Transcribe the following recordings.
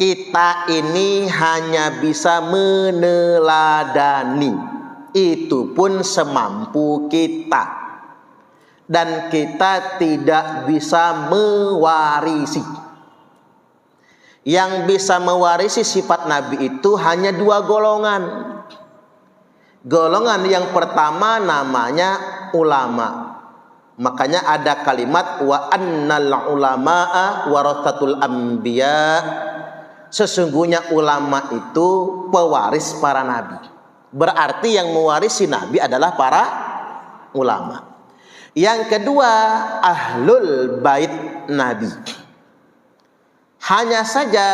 kita ini hanya bisa meneladani, itu pun semampu kita, dan kita tidak bisa mewarisi. Yang bisa mewarisi sifat Nabi itu hanya dua golongan. Golongan yang pertama namanya ulama. Makanya ada kalimat wa annal ulamaa warathatul anbiya. Sesungguhnya ulama itu pewaris para nabi. Berarti yang mewarisi nabi adalah para ulama. Yang kedua, ahlul bait nabi. Hanya saja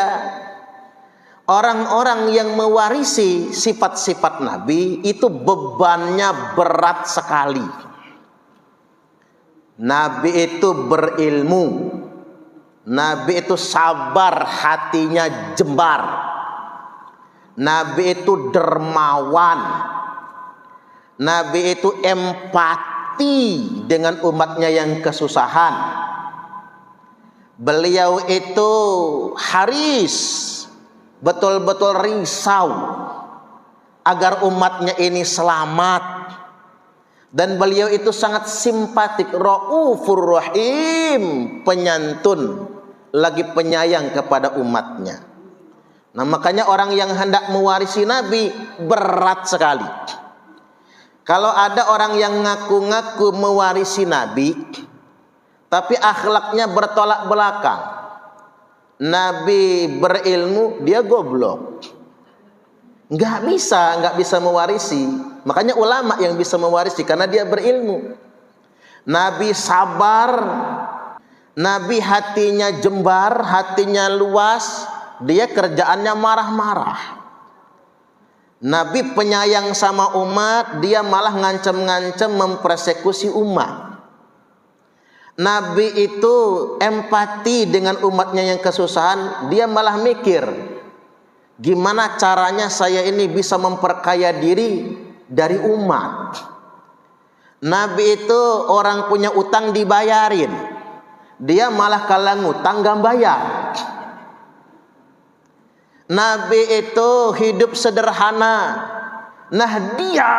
orang-orang yang mewarisi sifat-sifat nabi itu bebannya berat sekali. Nabi itu berilmu, Nabi itu sabar, hatinya jembar, Nabi itu dermawan, Nabi itu empati dengan umatnya yang kesusahan. Beliau itu haris, betul-betul risau agar umatnya ini selamat. Dan beliau itu sangat simpatik, raufur rahim, penyantun lagi penyayang kepada umatnya. Nah, makanya orang yang hendak mewarisi Nabi berat sekali. Kalau ada orang yang ngaku-ngaku mewarisi Nabi tapi akhlaknya bertolak belakang, Nabi berilmu, dia goblok, nggak bisa mewarisi. Makanya ulama yang bisa mewarisi karena dia berilmu. Nabi sabar, Nabi hatinya jembar, hatinya luas, dia kerjaannya marah-marah. Nabi penyayang sama umat, dia malah ngancem-ngancem mempersekusi umat. Nabi itu empati dengan umatnya yang kesusahan, dia malah mikir, gimana caranya saya ini bisa memperkaya diri dari umat. Nabi itu orang punya utang dibayarin, dia malah kalau ngutang gak bayar. Nabi itu hidup sederhana, nah dia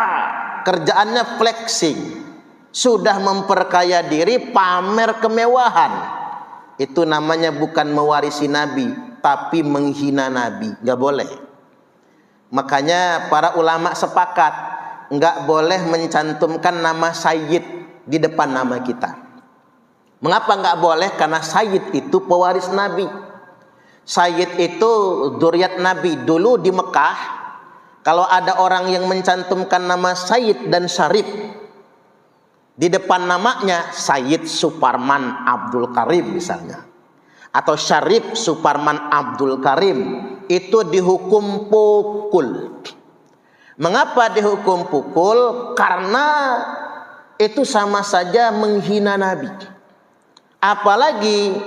kerjaannya flexing. Sudah memperkaya diri, pamer kemewahan. Itu namanya bukan mewarisi Nabi, tapi menghina Nabi. Gak boleh. Makanya para ulama sepakat, gak boleh mencantumkan nama Sayyid di depan nama kita. Mengapa gak boleh? Karena Sayyid itu pewaris Nabi. Sayyid itu dzurriyyat Nabi. Dulu di Mekah, kalau ada orang yang mencantumkan nama Sayyid dan Syarif di depan namanya, Sayyid Suparman Abdul Karim misalnya, atau Syarif Suparman Abdul Karim, itu dihukum pukul. Mengapa dihukum pukul? Karena itu sama saja menghina Nabi. Apalagi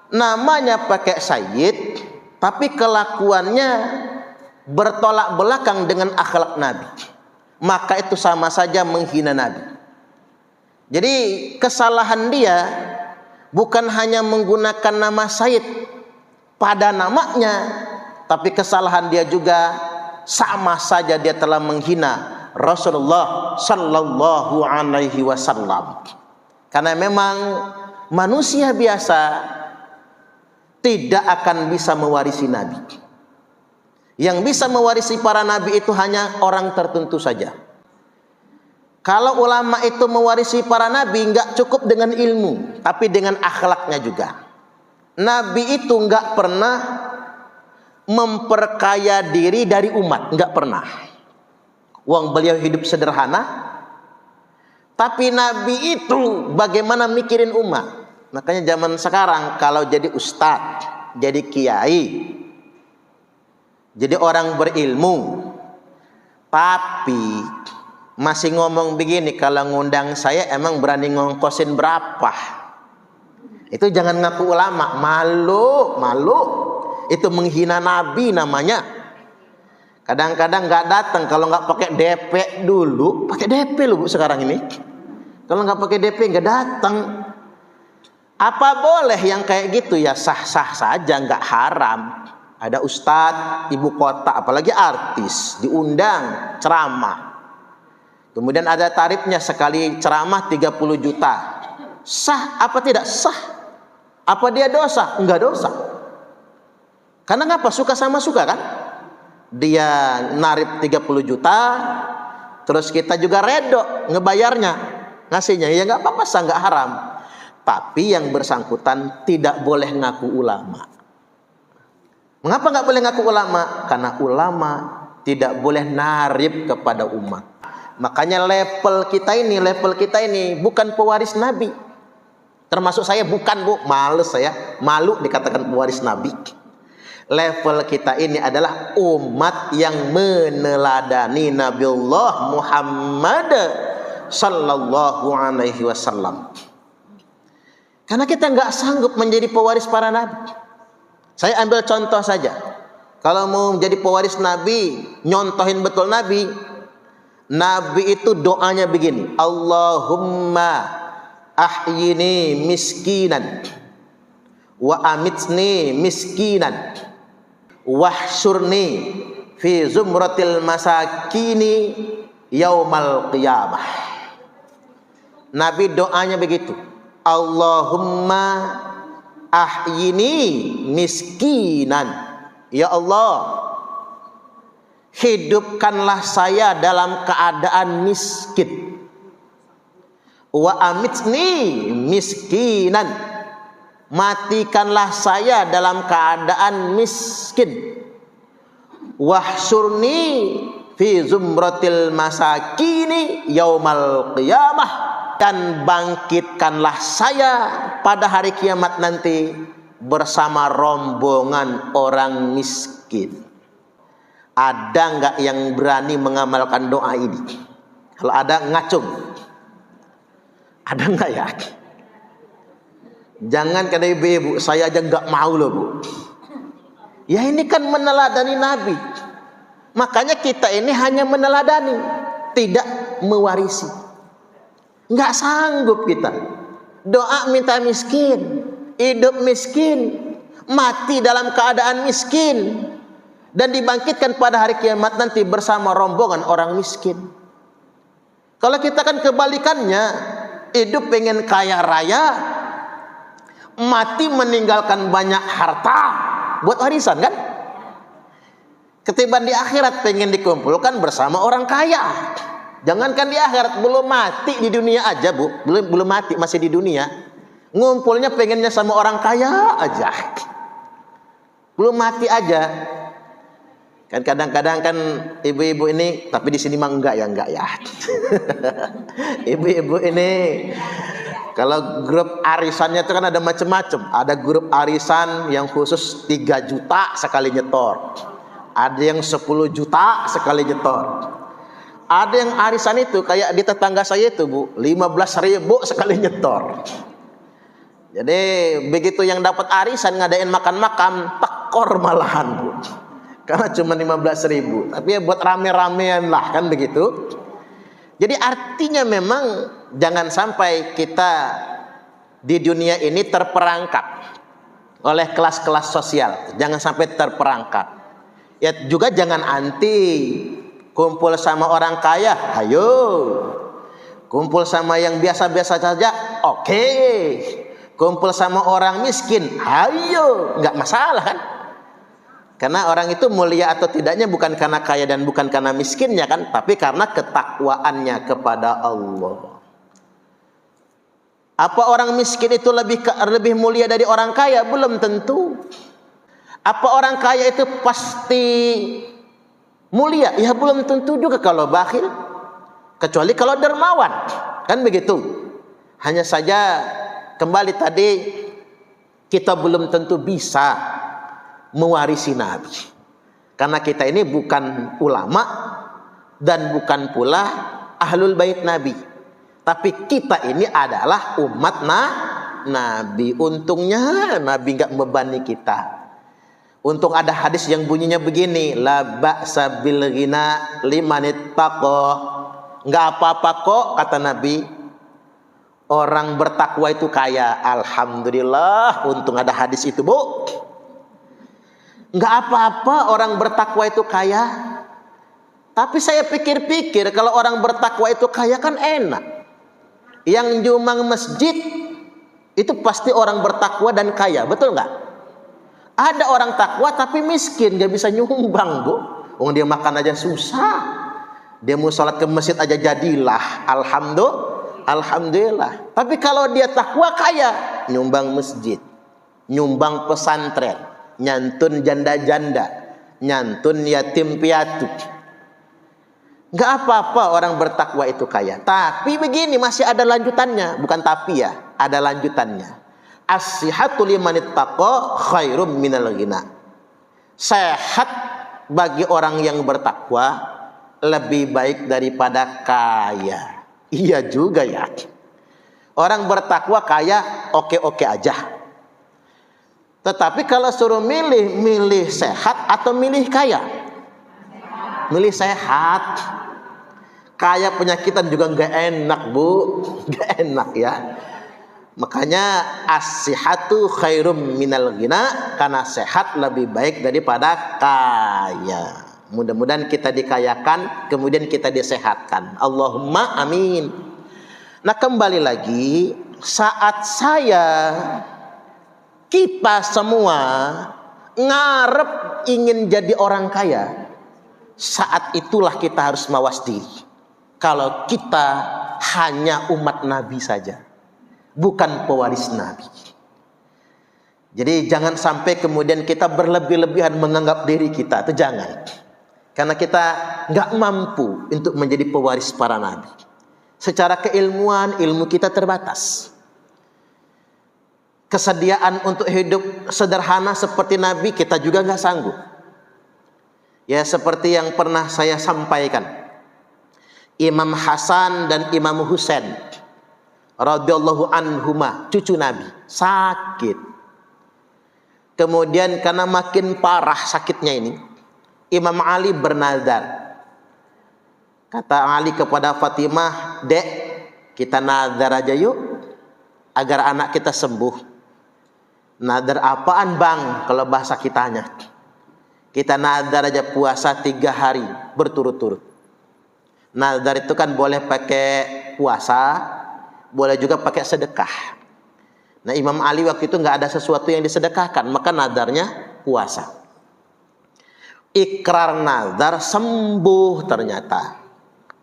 namanya pakai Sayyid, tapi kelakuannya bertolak belakang dengan akhlak Nabi, maka itu sama saja menghina Nabi. Jadi kesalahan dia bukan hanya menggunakan nama Sayyid pada namanya, tapi kesalahan dia juga sama saja dia telah menghina Rasulullah Sallallahu Alaihi Wasallam. Karena memang manusia biasa tidak akan bisa mewarisi Nabi. Yang bisa mewarisi para Nabi itu hanya orang tertentu saja. Kalau ulama itu mewarisi para nabi, nggak cukup dengan ilmu, tapi dengan akhlaknya juga. Nabi itu nggak pernah memperkaya diri dari umat, nggak pernah. Wong beliau hidup sederhana, tapi Nabi itu bagaimana mikirin umat. Makanya zaman sekarang kalau jadi ustadz, jadi kiai, jadi orang berilmu, tapi masih ngomong begini, kalau ngundang saya emang berani ngongkosin berapa? Itu jangan ngaku ulama, malu. Itu menghina Nabi namanya. Kadang-kadang nggak datang kalau nggak pakai DP dulu. Pakai DP loh Bu sekarang ini. Kalau nggak pakai DP nggak datang. Apa boleh yang kayak gitu? Ya sah-sah saja, nggak haram. Ada ustadz ibu kota, apalagi artis, diundang ceramah. Kemudian ada tarifnya, sekali ceramah 30 juta. Sah apa tidak sah? Apa dia dosa? Enggak dosa. Karena ngapa? Suka sama suka kan? Dia narip 30 juta, terus kita juga redo ngebayarnya, ngasihnya. Ya nggak apa-apa, sah, nggak haram. Tapi yang bersangkutan tidak boleh ngaku ulama. Mengapa nggak boleh ngaku ulama? Karena ulama tidak boleh narib kepada umat. Makanya level kita ini bukan pewaris Nabi. Termasuk saya bukan, Bu. Males saya, malu dikatakan pewaris Nabi. Level kita ini adalah umat yang meneladani Nabiullah Muhammad sallallahu alaihi wasallam. Karena kita nggak sanggup menjadi pewaris para nabi. Saya ambil contoh saja. Kalau mau menjadi pewaris nabi, nyontohin betul nabi. Nabi itu doanya begini, Allahumma ahyini miskinan wa amitni miskinan wahsyurni fi zumratil masakini yaumal qiyamah. Nabi doanya begitu, Allahumma ahyini miskinan, ya Allah, hidupkanlah saya dalam keadaan miskin, wa amitni miskinan, matikanlah saya dalam keadaan miskin, wahsyurni fi zumratil masakini yaumal qiyamah, dan bangkitkanlah saya pada hari kiamat nanti bersama rombongan orang miskin. Ada nggak yang berani mengamalkan doa ini? Kalau ada, ngacung. Ada nggak ya? Jangan kata ibu-ibu, saya aja nggak mau loh, Bu. Ya ini kan meneladani Nabi. Makanya kita ini hanya meneladani, tidak mewarisi. Nggak sanggup kita. Doa minta miskin, hidup miskin, mati dalam keadaan miskin, dan dibangkitkan pada hari kiamat nanti bersama rombongan orang miskin. Kalau kita kan kebalikannya, hidup pengen kaya raya, mati meninggalkan banyak harta buat warisan kan? Ketimbang di akhirat pengen dikumpulkan bersama orang kaya. Jangankan di akhirat, belum mati di dunia aja, Bu. Belum mati, masih di dunia. Ngumpulnya pengennya sama orang kaya aja. Belum mati aja. Kan kadang-kadang kan ibu-ibu ini, tapi di sini mah enggak ya. Ibu-ibu ini kalau grup arisannya itu kan ada macam-macam. Ada grup arisan yang khusus 3 juta sekali nyetor. Ada yang 10 juta sekali nyetor. Ada yang arisan itu kayak di tetangga saya itu, Bu, 15.000 sekali nyetor. Jadi begitu yang dapat arisan ngadain makan-makan, tekor malahan, Bu. Karena cuma 15.000. Tapi ya buat rame-ramean lah kan begitu. Jadi artinya memang jangan sampai kita di dunia ini terperangkap oleh kelas-kelas sosial. Jangan sampai terperangkap. Ya juga jangan anti. Kumpul sama orang kaya, ayo. Kumpul sama yang biasa-biasa saja, oke. Kumpul sama orang miskin, ayo. Nggak masalah kan? Karena orang itu mulia atau tidaknya bukan karena kaya dan bukan karena miskinnya kan, tapi karena ketakwaannya kepada Allah. Apa orang miskin itu lebih mulia dari orang kaya? Belum tentu. Apa orang kaya itu pasti mulia? Ya belum tentu juga kalau bakhil. Kecuali kalau dermawan. Kan begitu. Hanya saja kembali tadi, kita belum tentu bisa mewarisi Nabi. Karena kita ini bukan ulama dan bukan pula ahlul bait Nabi. Tapi kita ini adalah umat Nabi. Untungnya Nabi nggak membebani kita. Untung ada hadis yang bunyinya begini, la ba'sa bil ghina liman ittaqa. Enggak apa-apa kok kata Nabi, orang bertakwa itu kaya. Alhamdulillah, untung ada hadis itu, Bu. Nggak apa-apa orang bertakwa itu kaya. Tapi saya pikir-pikir kalau orang bertakwa itu kaya kan enak. Yang nyumbang masjid itu pasti orang bertakwa dan kaya, betul nggak? Ada orang takwa tapi miskin, nggak bisa nyumbang, Bu. Dia makan aja susah. Dia mau sholat ke masjid aja jadilah. Alhamdulillah. Tapi kalau dia takwa kaya, nyumbang masjid, nyumbang pesantren, nyantun janda-janda, nyantun yatim piatu. Nggak apa-apa orang bertakwa itu kaya. Tapi begini, masih ada lanjutannya. Bukan tapi ya, ada lanjutannya. As-sihhatu liman ittaqa khairum minal ghina. Sehat bagi orang yang bertakwa lebih baik daripada kaya. Iya juga ya. Orang bertakwa kaya oke-oke aja. Tetapi kalau suruh milih sehat atau milih kaya? Milih sehat. Kaya penyakitan juga nggak enak, Bu. Nggak enak ya. Makanya as-sihhatu khairum minal ghina, karena sehat lebih baik daripada kaya. Mudah-mudahan kita dikayakan, kemudian kita disehatkan. Allahumma amin. Nah, kembali lagi, saat kita semua ngarep ingin jadi orang kaya, saat itulah kita harus mawas diri. Kalau kita hanya umat Nabi saja, bukan pewaris Nabi. Jadi jangan sampai kemudian kita berlebih-lebihan menganggap diri kita, itu jangan. Karena kita nggak mampu untuk menjadi pewaris para Nabi. Secara keilmuan, ilmu kita terbatas. Kesediaan untuk hidup sederhana seperti Nabi kita juga nggak sanggup. Ya, seperti yang pernah saya sampaikan, Imam Hasan dan Imam Husain radhiyallahu anhuma, cucu Nabi, sakit. Kemudian karena makin parah sakitnya ini, Imam Ali bernazar. Kata Ali kepada Fatimah, "Dek, kita nazar aja yuk agar anak kita sembuh." Nazar apaan, Bang? Kalau bahasa kitanya, kita nazar aja puasa 3 hari berturut-turut. Nazar itu kan boleh pakai puasa, boleh juga pakai sedekah. Nah, Imam Ali waktu itu nggak ada sesuatu yang disedekahkan, maka nazarnya puasa. Ikrar nazar, sembuh ternyata.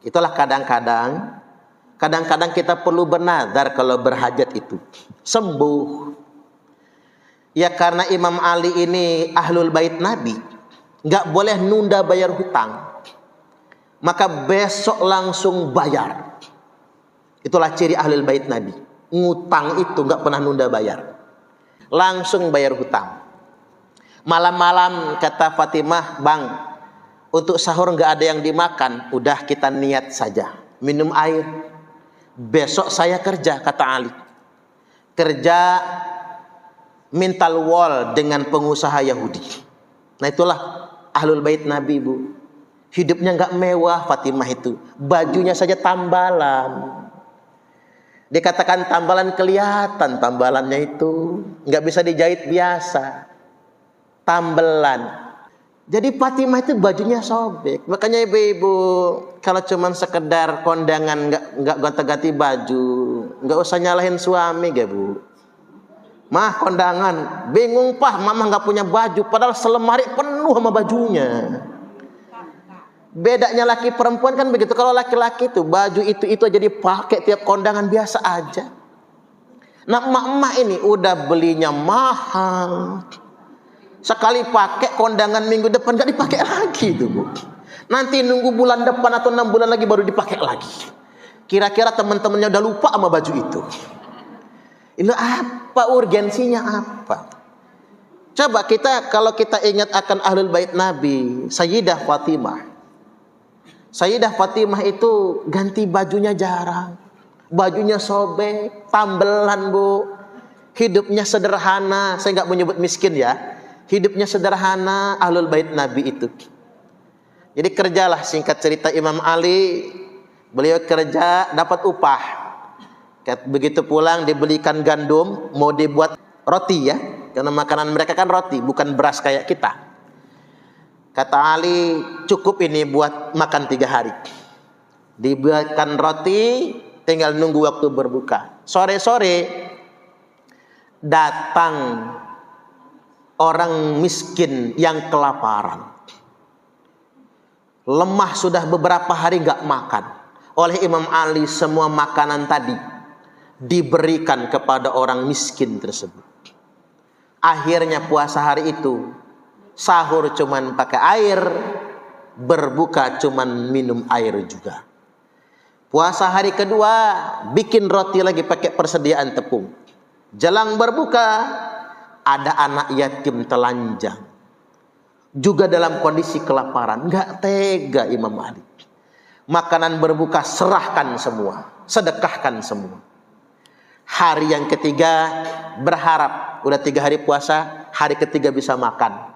Itulah kadang-kadang kita perlu bernazar kalau berhajat itu sembuh. Ya, karena Imam Ali ini ahlul bait Nabi, nggak boleh nunda bayar hutang. Maka besok langsung bayar. Itulah ciri ahlul bait Nabi. Ngutang itu nggak pernah nunda bayar. Langsung bayar hutang. Malam-malam kata Fatimah, "Bang, untuk sahur nggak ada yang dimakan. Udah kita niat saja. Minum air. Besok saya kerja," kata Ali. Kerja mintal wall dengan pengusaha Yahudi. Nah, itulah ahlul bait Nabi, Bu. Hidupnya nggak mewah Fatimah itu. Bajunya saja tambalan. Dikatakan tambalan, kelihatan tambalannya itu. Nggak bisa dijahit biasa. Tambelan. Jadi Fatimah itu bajunya sobek. Makanya ibu-ibu kalau cuman sekedar kondangan nggak gonta-ganti baju, nggak usah nyalahin suami, gak, Bu. Mah kondangan, bingung pah, mama nggak punya baju, padahal selemari penuh sama bajunya. Bedanya laki perempuan kan begitu. Kalau laki-laki tuh baju itu aja dipakai tiap kondangan biasa aja. Nah, emak-emak ini udah belinya mahal. Sekali pakai kondangan minggu depan gak dipakai lagi tuh, Bu. Nanti nunggu bulan depan atau 6 bulan lagi baru dipakai lagi. Kira-kira teman-temannya udah lupa sama baju itu. Ini apa urgensinya apa? Coba kalau kita ingat akan ahlul bait Nabi, Sayyidah Fatimah. Sayyidah Fatimah itu ganti bajunya jarang. Bajunya sobek, tambelan, Bu. Hidupnya sederhana. Saya nggak menyebut miskin ya. Hidupnya sederhana ahlul bait Nabi itu. Jadi kerjalah, singkat cerita, Imam Ali, beliau kerja dapat upah. Begitu pulang dibelikan gandum, mau dibuat roti ya. Karena makanan mereka kan roti, bukan beras kayak kita. Kata Ali, cukup ini buat makan 3 hari. Dibuatkan roti, tinggal nunggu waktu berbuka. Sore-sore datang orang miskin yang kelaparan. Lemah sudah beberapa hari gak makan. Oleh Imam Ali semua makanan tadi diberikan kepada orang miskin tersebut. Akhirnya puasa hari itu, sahur cuman pakai air, berbuka cuman minum air juga. Puasa hari kedua, bikin roti lagi pakai persediaan tepung. Jelang berbuka, ada anak yatim telanjang, juga dalam kondisi kelaparan. Gak tega Imam Ali. Makanan berbuka serahkan semua, sedekahkan semua. Hari yang ketiga berharap, udah 3 hari puasa, hari ketiga bisa makan.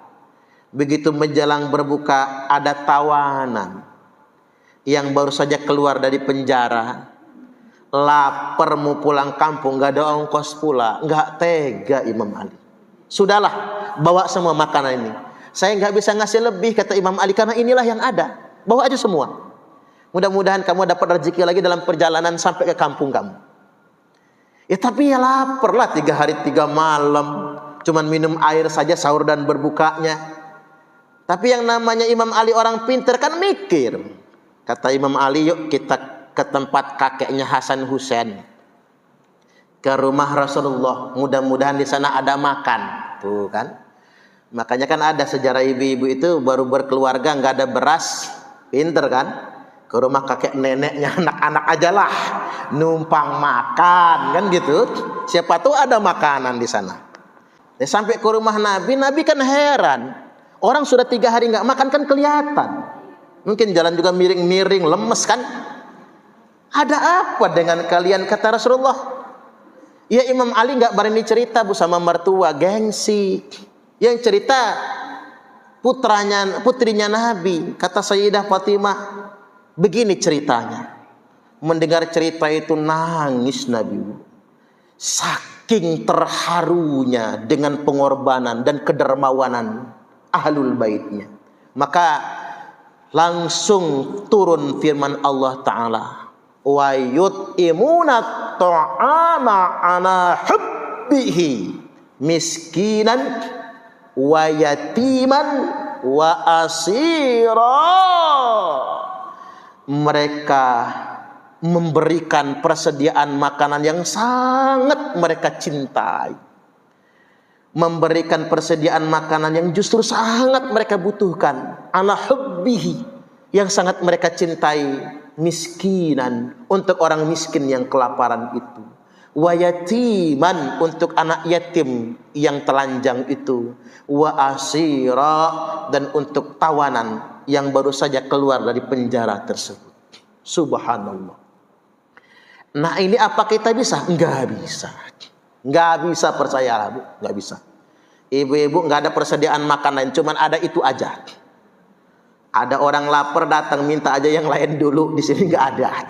Begitu menjelang berbuka, ada tawanan yang baru saja keluar dari penjara, lapar mau pulang kampung, gak ada ongkos pula. Gak tega Imam Ali. Sudahlah, bawa semua makanan ini. Saya gak bisa ngasih lebih, kata Imam Ali, karena inilah yang ada. Bawa aja semua. Mudah-mudahan kamu dapat rezeki lagi dalam perjalanan sampai ke kampung kamu. Ya tapi ya lapar lah, 3 hari 3 malam cuman minum air saja sahur dan berbukanya. Tapi yang namanya Imam Ali orang pintar kan mikir. Kata Imam Ali, yuk kita ke tempat kakeknya Hasan Husain, ke rumah Rasulullah, mudah-mudahan di sana ada makan. Tuh kan, makanya kan ada sejarah ibu-ibu itu baru berkeluarga nggak ada beras, pinter kan, ke rumah kakek neneknya, anak-anak aja lah numpang makan kan gitu. Siapa tahu ada makanan di sana. Ya, sampai ke rumah Nabi, Nabi kan heran. Orang sudah 3 hari nggak makan kan kelihatan. Mungkin jalan juga miring-miring, lemes kan. Ada apa dengan kalian, kata Rasulullah. Ya Imam Ali nggak berani cerita bu sama mertua, gengsi. Yang cerita putrinya Nabi, kata Sayyidah Fatimah. Begini ceritanya. Mendengar cerita itu nangis Nabi. Saking terharunya dengan pengorbanan dan kedermawanan ahlul baitnya. Maka langsung turun firman Allah Ta'ala. Wa yut'imuna ta'ama ala hubbihi miskinan wa yatiman wa asira. Mereka memberikan persediaan makanan yang sangat mereka cintai, memberikan persediaan makanan yang justru sangat mereka butuhkan, ala hubbihi, yang sangat mereka cintai, miskinan, untuk orang miskin yang kelaparan itu, wa yatiman, untuk anak yatim yang telanjang itu, wa asira, dan untuk tawanan yang baru saja keluar dari penjara tersebut. Subhanallah. Nah ini apa kita bisa? Enggak bisa. Enggak bisa, percayalah bu, enggak bisa. Ibu-ibu enggak ada persediaan makanan, cuman ada itu aja. Ada orang lapar datang minta aja yang lain dulu, di sini enggak ada.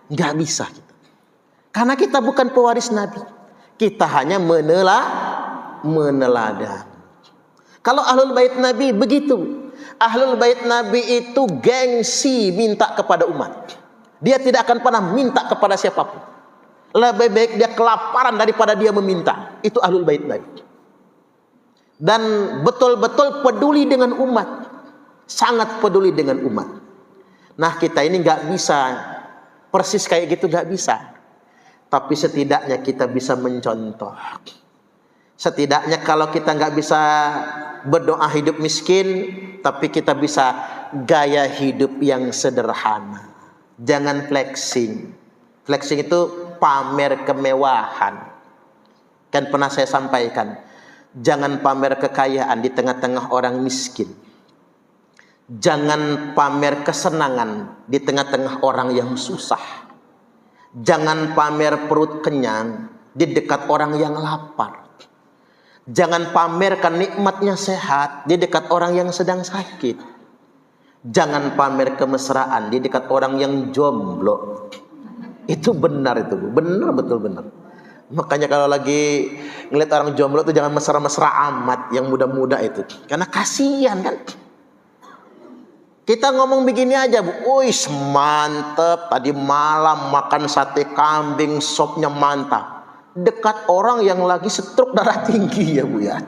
Enggak bisa kita. Karena kita bukan pewaris Nabi. Kita hanya meneladani. Kalau ahlul bait Nabi begitu. Ahlul bait Nabi itu gengsi minta kepada umat. Dia tidak akan pernah minta kepada siapapun. Lebih baik dia kelaparan daripada dia meminta. Itu ahlul bait Nabi. Dan betul-betul peduli dengan umat. Sangat peduli dengan umat. Nah kita ini nggak bisa persis kayak gitu, nggak bisa. Tapi setidaknya kita bisa mencontoh. Setidaknya kalau kita nggak bisa berdoa hidup miskin, tapi kita bisa gaya hidup yang sederhana. Jangan flexing. Flexing itu pamer kemewahan. Kan pernah saya sampaikan, jangan pamer kekayaan di tengah-tengah orang miskin. Jangan pamer kesenangan di tengah-tengah orang yang susah. Jangan pamer perut kenyang di dekat orang yang lapar. Jangan pamerkan nikmatnya sehat di dekat orang yang sedang sakit. Jangan pamer kemesraan di dekat orang yang jomblo. Itu benar itu, benar, betul benar. Makanya kalau lagi ngeliat orang jomblo itu jangan mesra-mesra amat, yang muda-muda itu. Karena kasihan kan. Kita ngomong begini aja, Bu. Wih, mantep. Tadi malam makan sate kambing, sopnya mantap. Dekat orang yang lagi stroke darah tinggi ya, Bu ya.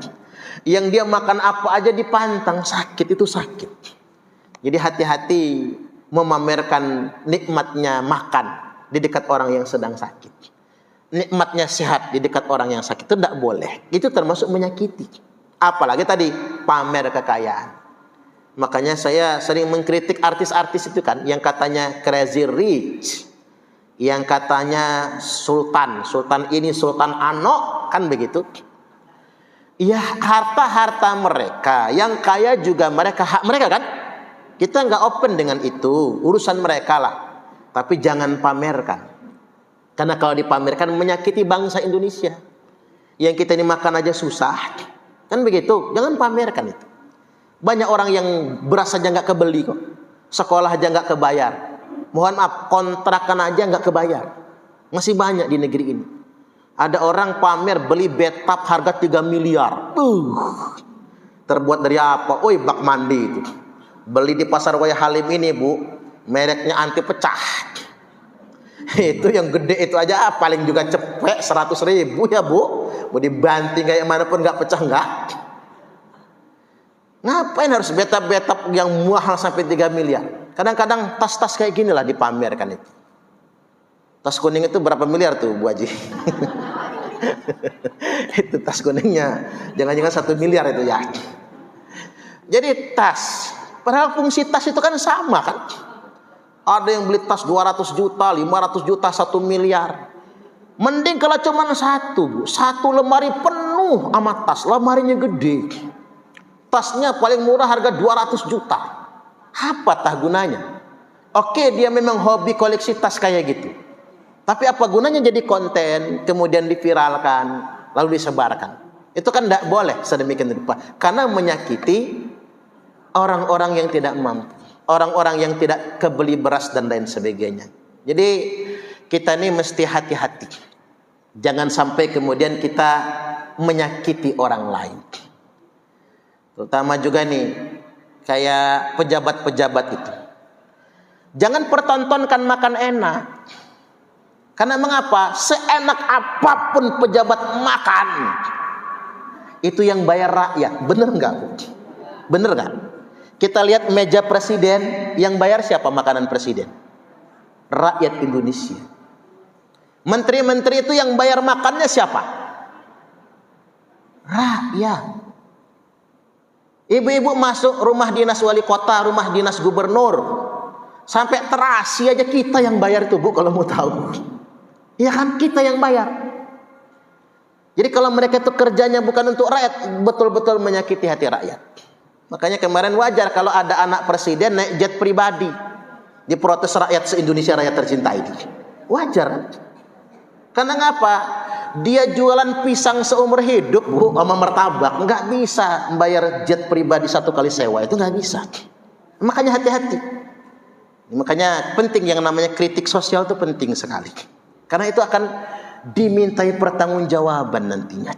Yang dia makan apa aja dipantang, sakit itu sakit. Jadi hati-hati memamerkan nikmatnya makan di dekat orang yang sedang sakit. Nikmatnya sehat di dekat orang yang sakit itu tidak boleh. Itu termasuk menyakiti. Apalagi tadi pamer kekayaan. Makanya saya sering mengkritik artis-artis itu kan, yang katanya crazy rich, yang katanya sultan ini, sultan ano, kan begitu. Ya, harta-harta mereka, yang kaya juga mereka, hak mereka kan. Kita nggak open dengan itu, urusan mereka lah. Tapi jangan pamerkan. Karena kalau dipamerkan menyakiti bangsa Indonesia. Yang kita ini makan aja susah. Kan begitu, jangan pamerkan itu. Banyak orang yang beras aja nggak kebeli kok. Sekolah aja nggak kebayar. Mohon maaf, kontrakan aja nggak kebayar. Masih banyak di negeri ini. Ada orang pamer beli bathtub harga 3 miliar. Terbuat dari apa? Bak mandi itu. Beli di pasar Waya Halim ini, Bu. Mereknya anti pecah. Itu yang gede itu aja paling juga cepet 100.000 ya, Bu. Mau dibanting kayak mana pun nggak pecah nggak. Ngapain harus bathtub yang mahal sampai 3 miliar? Kadang-kadang tas-tas kayak gini lah dipamerkan itu. Tas kuning itu berapa miliar tuh, Bu Haji? Itu tas kuningnya jangan-jangan 1 miliar itu ya. Jadi tas, padahal fungsi tas itu kan sama kan. Ada yang beli tas 200 juta, 500 juta, 1 miliar. Mending kalau cuma satu, Bu. Satu lemari penuh sama tas, lemarinya gede. Tasnya paling murah harga 200 juta. Apa tah gunanya? Oke, dia memang hobi koleksi tas kayak gitu. Tapi apa gunanya jadi konten, kemudian diviralkan, lalu disebarkan? Itu kan tidak boleh sedemikian rupa. Karena menyakiti orang-orang yang tidak mampu. Orang-orang yang tidak kebeli beras dan lain sebagainya. Jadi kita ini mesti hati-hati. Jangan sampai kemudian kita menyakiti orang lain. Terutama juga nih, kayak pejabat-pejabat itu. Jangan pertontonkan makan enak. Karena mengapa? Seenak apapun pejabat makan, itu yang bayar rakyat. Bener nggak, Bu? Bener nggak? Kita lihat meja presiden, yang bayar siapa makanan presiden? Rakyat Indonesia. Menteri-menteri itu yang bayar makannya siapa? Rakyat. Ibu-ibu masuk rumah dinas wali kota, rumah dinas gubernur, sampai terasi aja kita yang bayar itu, Bu, kalau mau tahu. Ya kan, kita yang bayar. Jadi kalau mereka itu kerjanya bukan untuk rakyat, betul-betul menyakiti hati rakyat. Makanya kemarin wajar kalau ada anak presiden naik jet pribadi, diprotes rakyat se-Indonesia, rakyat tercinta ini. Wajar. Karena ngapa? Dia jualan pisang seumur hidup, Bu, sama martabak, nggak bisa membayar jet pribadi 1 kali sewa, itu nggak bisa. Makanya hati-hati. Makanya penting yang namanya kritik sosial itu penting sekali. Karena itu akan dimintai pertanggungjawaban nantinya.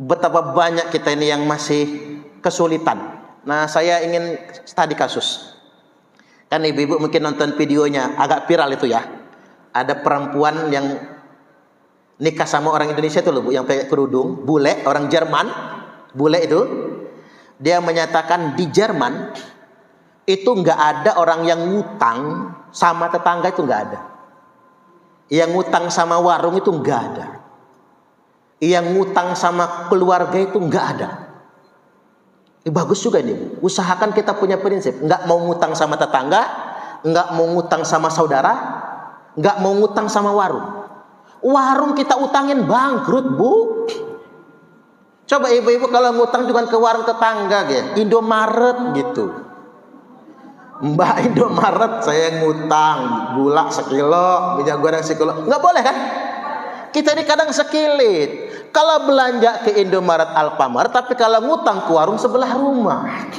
Betapa banyak kita ini yang masih kesulitan. Nah, saya ingin studi kasus. Kan ibu-ibu mungkin nonton videonya, agak viral itu ya. Ada perempuan yang nikah sama orang Indonesia itu loh, Bu, yang pakai kerudung, bule, orang Jerman, bule itu. Dia menyatakan di Jerman itu nggak ada orang yang ngutang sama tetangga, itu nggak ada. Yang ngutang sama warung itu nggak ada. Yang ngutang sama keluarga itu nggak ada. Bagus juga ini, Bu. Usahakan kita punya prinsip, nggak mau ngutang sama tetangga, nggak mau ngutang sama saudara, nggak mau ngutang sama warung. Warung kita utangin bangkrut, Bu. Coba ibu-ibu kalau ngutang juga ke warung tetangga, gitu, Indomaret gitu. Mbak Indomaret, saya ngutang gula 1 kilo, minyak goreng 1 kilo, nggak boleh kan? Kita ini kadang sekilit. Kalau belanja ke Indomaret, Alfamart, tapi kalau ngutang ke warung sebelah rumah,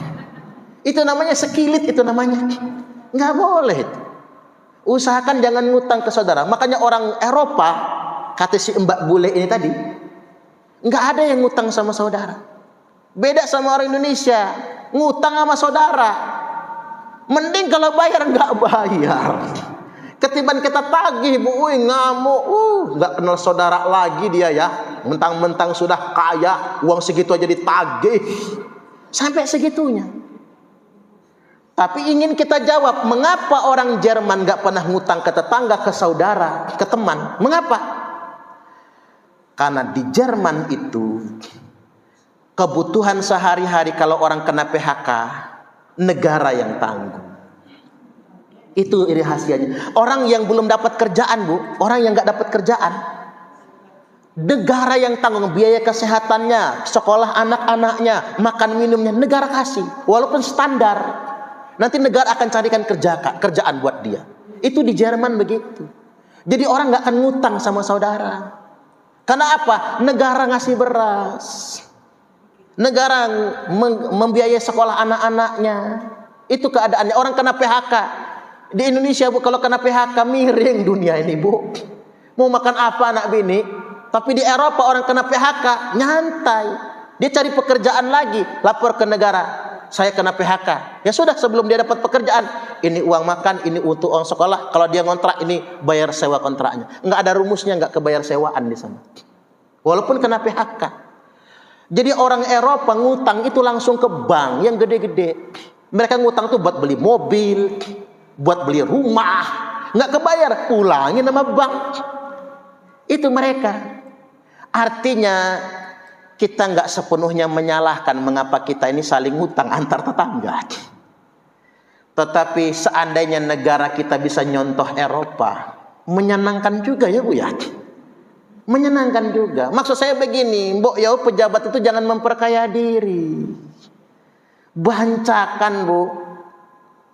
itu namanya sekilit, itu namanya nggak boleh. Usahakan jangan ngutang ke saudara. Makanya orang Eropa, kata si Mbak Bule ini tadi, nggak ada yang ngutang sama saudara. Beda sama orang Indonesia. ngutang sama saudara. Mending kalau bayar nggak bayar. Ketimbang kita tagih, Bu, ngamuk, nggak kenal saudara lagi dia ya. Mentang-mentang sudah kaya, uang segitu aja ditagih. Sampai segitunya. Tapi ingin kita jawab, mengapa orang Jerman nggak pernah ngutang ke tetangga, ke saudara, ke teman? Mengapa? Karena di Jerman itu kebutuhan sehari-hari kalau orang kena PHK, negara yang tanggung. Itu rahasianya. Orang yang belum dapat kerjaan, Bu, orang yang nggak dapat kerjaan, negara yang tanggung biaya kesehatannya, sekolah anak-anaknya, makan minumnya, negara kasih, walaupun standar. Nanti negara akan carikan kerjaan buat dia. Itu di Jerman begitu. Jadi orang nggak akan ngutang sama saudara. Karena apa? Negara ngasih beras, negara membiayai sekolah anak-anaknya. Itu keadaannya. Orang kena PHK di Indonesia, Bu, kalau kena PHK miring dunia ini, Bu. Mau makan apa anak bini? Tapi di Eropa orang kena PHK nyantai. Dia cari pekerjaan lagi, lapor ke negara, saya kena PHK. Ya sudah, sebelum dia dapat pekerjaan, ini uang makan, ini untuk uang sekolah. Kalau dia ngontrak, ini bayar sewa kontraknya. Nggak ada rumusnya, nggak kebayar sewaan di sana. Walaupun kena PHK. Jadi orang Eropa ngutang itu langsung ke bank yang gede-gede. Mereka ngutang tuh buat beli mobil, buat beli rumah, nggak kebayar, ulangin sama bank. Itu mereka. Artinya kita nggak sepenuhnya menyalahkan mengapa kita ini saling ngutang antar tetangga. Tetapi seandainya negara kita bisa nyontoh Eropa, menyenangkan juga ya, Bu, ya. Menyenangkan juga. Maksud saya begini, Mbok ya, pejabat itu jangan memperkaya diri. Bancakan, Bu.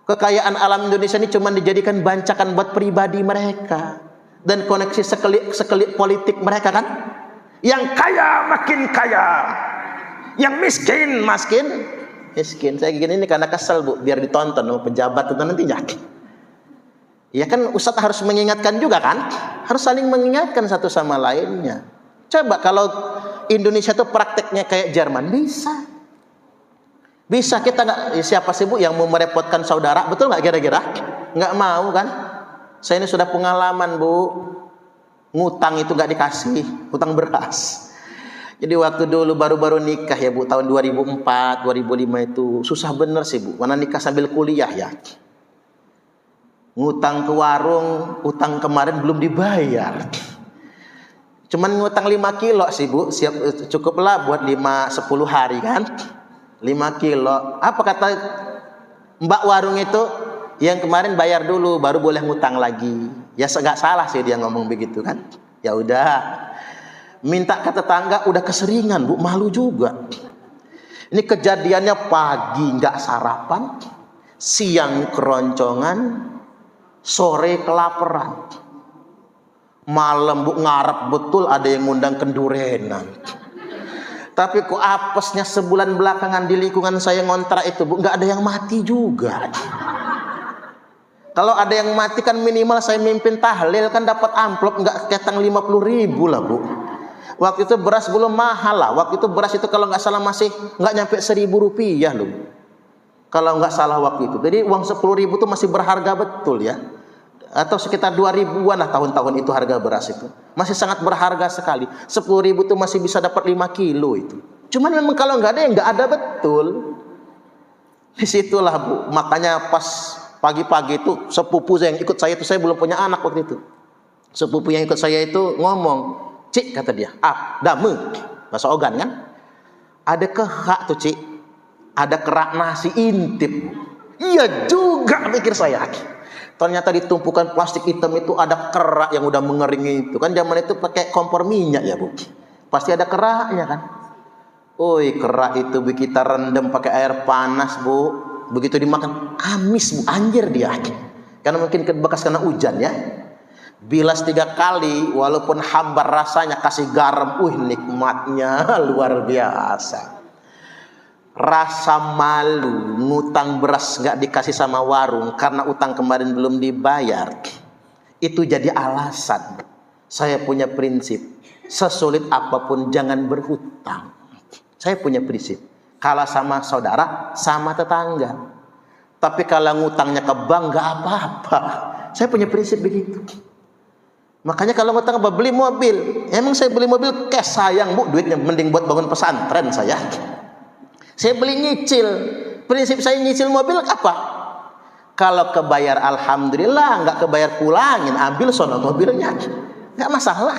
Kekayaan alam Indonesia ini cuma dijadikan bancakan buat pribadi mereka dan koneksi sekelip politik mereka, kan? Yang kaya makin kaya, yang miskin miskin. Saya gini ini karena kesel, Bu, biar ditonton sama pejabat itu nantinya. Ya kan, Ustadz harus mengingatkan juga, kan? Harus saling mengingatkan satu sama lainnya. Coba kalau Indonesia itu prakteknya kayak Jerman, bisa kita nggak, siapa sih, Bu, yang mau merepotkan saudara? Betul nggak kira-kira? Nggak mau, kan? Saya ini sudah pengalaman, Bu. Ngutang itu nggak dikasih, utang beras. Jadi waktu dulu baru-baru nikah ya, Bu, tahun 2004, 2005 itu susah bener sih, Bu. Karena nikah sambil kuliah ya. Ngutang ke warung, utang kemarin belum dibayar. Cuman ngutang 5 kilo sih, Bu, cukuplah buat 5-10 hari, kan? 5 kilo. Apa kata Mbak warung itu? Yang kemarin bayar dulu, baru boleh ngutang lagi. Ya nggak salah sih dia ngomong begitu, kan? Ya udah, minta ke tetangga udah keseringan, Bu, malu juga. Ini kejadiannya pagi nggak sarapan, siang keroncongan, sore kelaparan, malam, Bu, ngarep betul ada yang ngundang kendurenan. Tapi kok apesnya sebulan belakangan di lingkungan saya ngontrak itu, Bu, nggak ada yang mati juga. Kalau ada yang mati kan minimal saya mimpin tahlil kan dapat amplop nggak ketang 50.000 lah, Bu. Waktu itu beras belum mahal lah. Waktu itu beras itu kalau nggak salah masih nggak nyampe 1.000 rupiah loh. Kalau nggak salah waktu itu. Jadi uang 10.000 itu masih berharga betul ya. Atau sekitar 2.000-an lah tahun-tahun itu harga beras itu. Masih sangat berharga sekali. 10.000 itu masih bisa dapat 5 kilo itu. Cuman memang kalau nggak ada yang nggak ada betul. Disitulah, Bu. Makanya pas pagi-pagi itu sepupu saya yang ikut saya itu, saya belum punya anak waktu itu. Sepupu yang ikut saya itu ngomong, "Cik," kata dia, dame, bahasa Ogan kan? Ada kehak tuh, Cik. Ada kerak nasi intip. Iya juga, pikir saya. Ternyata di tumpukan plastik hitam itu ada kerak yang udah mengering itu. Kan zaman itu pakai kompor minyak ya, Bu. Pasti ada keraknya kan? Oi, kerak itu kita rendam pakai air panas, Bu. Begitu dimakan, amis, Bu, anjir dia. Karena mungkin bekas kena hujan ya. Bilas 3 kali, walaupun hambar rasanya, kasih garam, nikmatnya luar biasa. Rasa malu, ngutang beras nggak dikasih sama warung karena utang kemarin belum dibayar. Itu jadi alasan. Saya punya prinsip, sesulit apapun jangan berhutang. Saya punya prinsip. Kalau sama saudara, sama tetangga. Tapi kalau ngutangnya ke bank nggak apa-apa. Saya punya prinsip begitu. Makanya kalau ngutang apa, beli mobil, emang saya beli mobil cash, sayang bu duitnya, mending buat bangun pesantren saya. Saya beli nyicil. Prinsip saya nyicil mobil apa? Kalau kebayar alhamdulillah, nggak kebayar pulangin, ambil sono mobilnya, nggak masalah.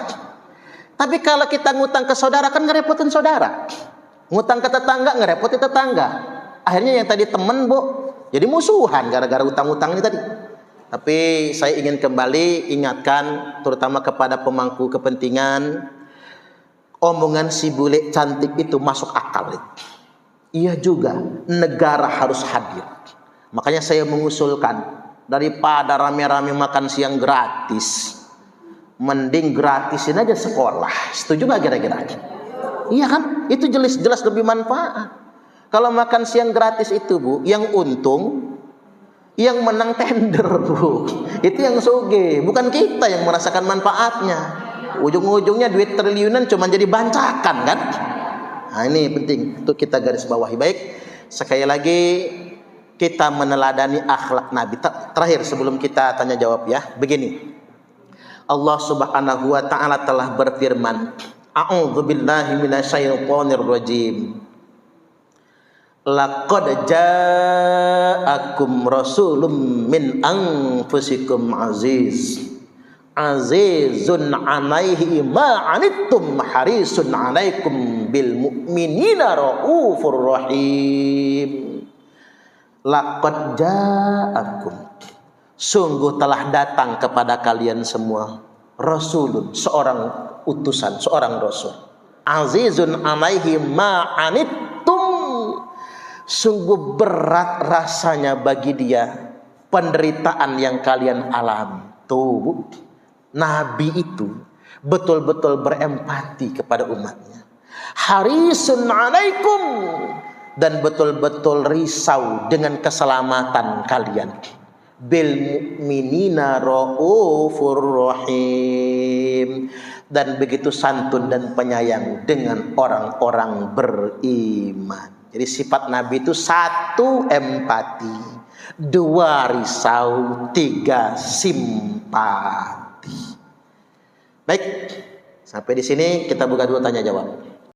Tapi kalau kita ngutang ke saudara kan ngerepotin saudara, ngutang ke tetangga ngerepotin tetangga. Akhirnya yang tadi temen bu, jadi musuhan gara-gara utang-utang ini tadi. Tapi saya ingin kembali ingatkan terutama kepada pemangku kepentingan, omongan si bule cantik itu masuk akal. Iya juga, negara harus hadir. Makanya saya mengusulkan, daripada rame-rame makan siang gratis, mending gratisin aja sekolah. Setuju nggak kira-kira? Iya kan? Itu jelas-jelas lebih manfaat. Kalau makan siang gratis itu bu, yang untung yang menang tender bu, itu yang soge, bukan kita yang merasakan manfaatnya. Ujung-ujungnya duit triliunan cuma jadi bancakan kan. Nah ini penting untuk kita garis bawahi. Baik, sekali lagi kita meneladani akhlak Nabi. Terakhir sebelum kita tanya jawab ya, begini, Allah subhanahu wa ta'ala telah berfirman, a'udzubillahi minasyaitonir rajim, laqad ja'akum rasulun min anfusikum azizun 'alaihi ma 'anittum harisun 'alaikum bil mu'minina raufur rahim. Laqad ja'akum, sungguh telah datang kepada kalian semua rasulun, seorang utusan, seorang rasul, azizun 'alaihi ma 'anittum, sungguh berat rasanya bagi dia penderitaan yang kalian alami. Tuh, Nabi itu betul-betul berempati kepada umatnya. Harisun 'alaikum, dan betul-betul risau dengan keselamatan kalian. Bil mu'minina raufur rahim, dan begitu santun dan penyayang dengan orang-orang beriman. Jadi sifat Nabi itu 1 empati, 2 risau, 3 simpati. Baik, sampai di sini kita buka dulu tanya jawab.